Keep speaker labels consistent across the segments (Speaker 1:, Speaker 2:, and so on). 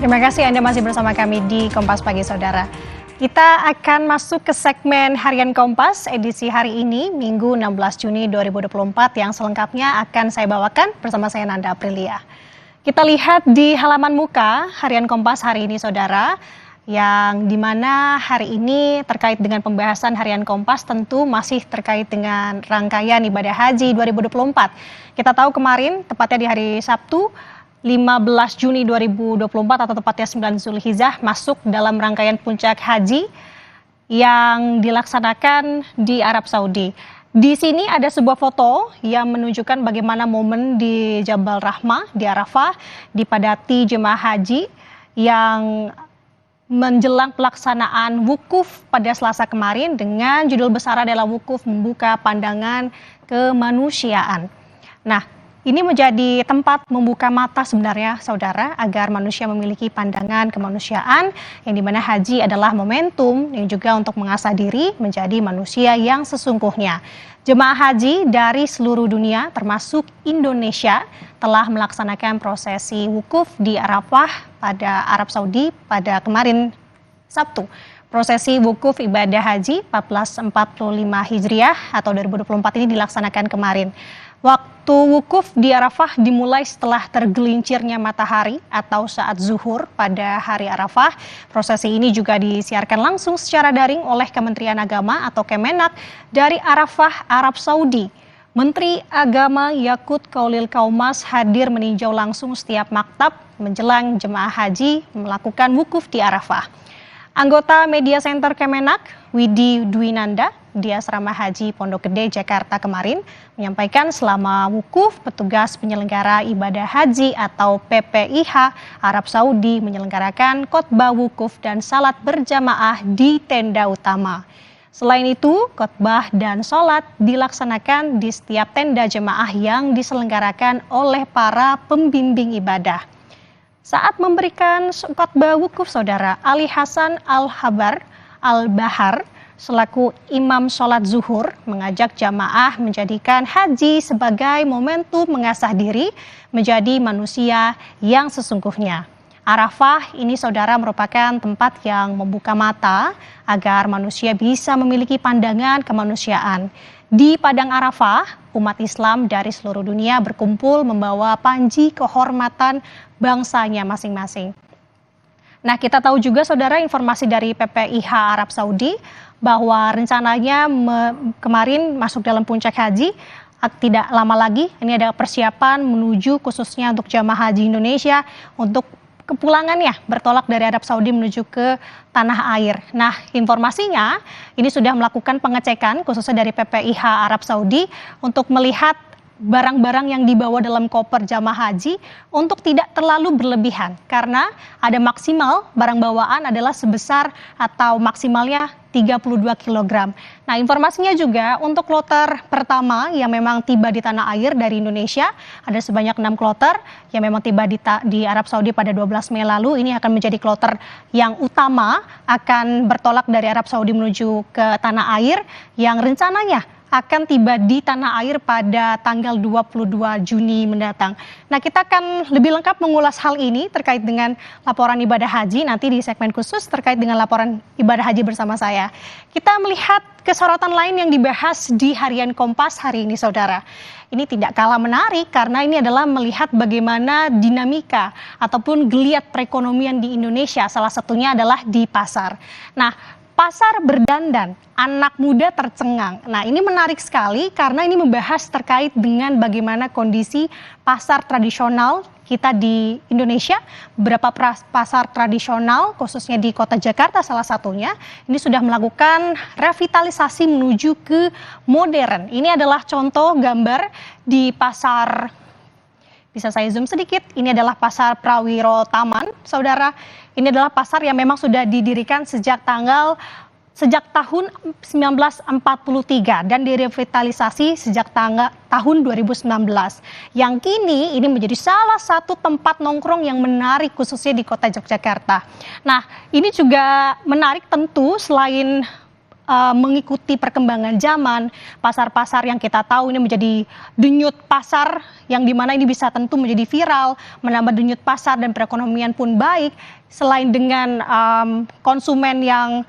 Speaker 1: Terima kasih Anda masih bersama kami di Kompas Pagi Saudara. Kita akan masuk ke segmen Harian Kompas edisi hari ini, Minggu 16 Juni 2024 yang selengkapnya akan saya bawakan bersama saya Nanda Aprilia. Kita lihat di halaman muka Harian Kompas hari ini Saudara, yang dimana hari ini terkait dengan pembahasan Harian Kompas tentu masih terkait dengan rangkaian ibadah haji 2024. Kita tahu kemarin, tepatnya di hari Sabtu, 15 Juni 2024 atau tepatnya 9 Zulhijjah masuk dalam rangkaian puncak haji yang dilaksanakan di Arab Saudi. Di sini ada sebuah foto yang menunjukkan bagaimana momen di Jabal Rahmah, di Arafah, dipadati jemaah haji yang menjelang pelaksanaan wukuf pada Selasa kemarin dengan judul besar adalah Wukuf Membuka Pandangan Kemanusiaan. Nah, ini menjadi tempat membuka mata sebenarnya saudara agar manusia memiliki pandangan kemanusiaan yang dimana haji adalah momentum yang juga untuk mengasah diri menjadi manusia yang sesungguhnya. Jemaah haji dari seluruh dunia termasuk Indonesia telah melaksanakan prosesi wukuf di Arafah pada Arab Saudi pada kemarin Sabtu. Prosesi wukuf ibadah haji 1445 Hijriah atau 2024 ini dilaksanakan kemarin. Waktu wukuf di Arafah dimulai setelah tergelincirnya matahari atau saat zuhur pada hari Arafah. Prosesi ini juga disiarkan langsung secara daring oleh Kementerian Agama atau Kemenak dari Arafah, Arab Saudi. Menteri Agama Yakut Khalil Qaumas hadir meninjau langsung setiap maktab menjelang jemaah haji melakukan wukuf di Arafah. Anggota Media Center Kemenak, Widi Dwinanda, di Asrama Haji Pondok Gede, Jakarta kemarin, menyampaikan selama wukuf, petugas penyelenggara ibadah haji atau PPIH Arab Saudi menyelenggarakan khotbah wukuf dan salat berjamaah di tenda utama. Selain itu, khotbah dan salat dilaksanakan di setiap tenda jemaah yang diselenggarakan oleh para pembimbing ibadah. Saat memberikan khotbah wukuf saudara, Ali Hasan Al-Habar Al-Bahar selaku imam sholat zuhur mengajak jamaah menjadikan haji sebagai momentum mengasah diri menjadi manusia yang sesungguhnya. Arafah ini saudara merupakan tempat yang membuka mata agar manusia bisa memiliki pandangan kemanusiaan. Di Padang Arafah, umat Islam dari seluruh dunia berkumpul membawa panji kehormatan bangsanya masing-masing. Nah, kita tahu juga saudara informasi dari PPIH Arab Saudi bahwa rencananya kemarin masuk dalam puncak haji tidak lama lagi. Ini ada persiapan menuju khususnya untuk jamaah haji Indonesia untuk kepulangannya bertolak dari Arab Saudi menuju ke tanah air. Nah, informasinya ini sudah melakukan pengecekan khususnya dari PPIH Arab Saudi untuk melihat barang-barang yang dibawa dalam koper jamaah haji untuk tidak terlalu berlebihan karena ada maksimal barang bawaan adalah sebesar atau maksimalnya 32 kg. Nah, informasinya juga untuk kloter pertama yang memang tiba di tanah air dari Indonesia ada sebanyak 6 kloter yang memang tiba di Arab Saudi pada 12 Mei lalu. Ini akan menjadi kloter yang utama akan bertolak dari Arab Saudi menuju ke tanah air yang rencananya akan tiba di tanah air pada tanggal 22 Juni mendatang. Nah, kita akan lebih lengkap mengulas hal ini terkait dengan laporan ibadah haji nanti di segmen khusus terkait dengan laporan ibadah haji bersama saya. Kita melihat kesorotan lain yang dibahas di Harian Kompas hari ini saudara. Ini tidak kalah menarik karena ini adalah melihat bagaimana dinamika ataupun geliat perekonomian di Indonesia, salah satunya adalah di pasar. Nah, pasar berdandan, anak muda tercengang. Nah, ini menarik sekali karena ini membahas terkait dengan bagaimana kondisi pasar tradisional kita di Indonesia. Beberapa pasar tradisional, khususnya di kota Jakarta salah satunya, ini sudah melakukan revitalisasi menuju ke modern. Ini adalah contoh gambar di pasar, bisa saya zoom sedikit, ini adalah pasar Prawiro Taman, saudara. Ini adalah pasar yang memang sudah didirikan sejak tahun 1943 dan direvitalisasi sejak tahun 2019. Yang kini ini menjadi salah satu tempat nongkrong yang menarik khususnya di kota Yogyakarta. Nah, ini juga menarik tentu selain mengikuti perkembangan zaman, pasar-pasar yang kita tahu ini menjadi denyut pasar yang dimana ini bisa tentu menjadi viral, menambah denyut pasar dan perekonomian pun baik. Selain dengan konsumen yang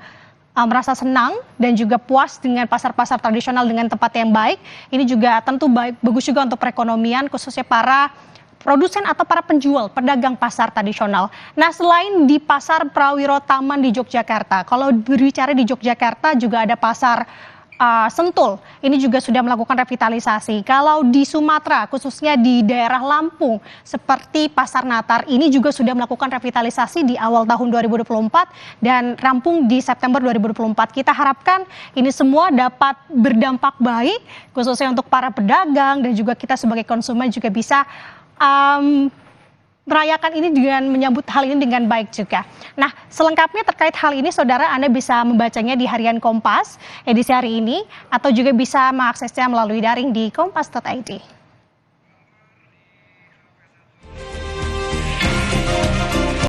Speaker 1: merasa senang dan juga puas dengan pasar-pasar tradisional dengan tempat yang baik, ini juga tentu bagus juga untuk perekonomian khususnya para produsen atau para penjual, pedagang pasar tradisional. Nah, selain di pasar Prawiro Taman di Yogyakarta, kalau berbicara di Yogyakarta juga ada pasar Sentul. Ini juga sudah melakukan revitalisasi. Kalau di Sumatera, khususnya di daerah Lampung, seperti Pasar Natar, ini juga sudah melakukan revitalisasi di awal tahun 2024 dan rampung di September 2024. Kita harapkan ini semua dapat berdampak baik, khususnya untuk para pedagang dan juga kita sebagai konsumen juga bisa merayakan ini dengan menyambut hal ini dengan baik juga. Nah, selengkapnya terkait hal ini, saudara, Anda bisa membacanya di Harian Kompas edisi hari ini, atau juga bisa mengaksesnya melalui daring di kompas.id.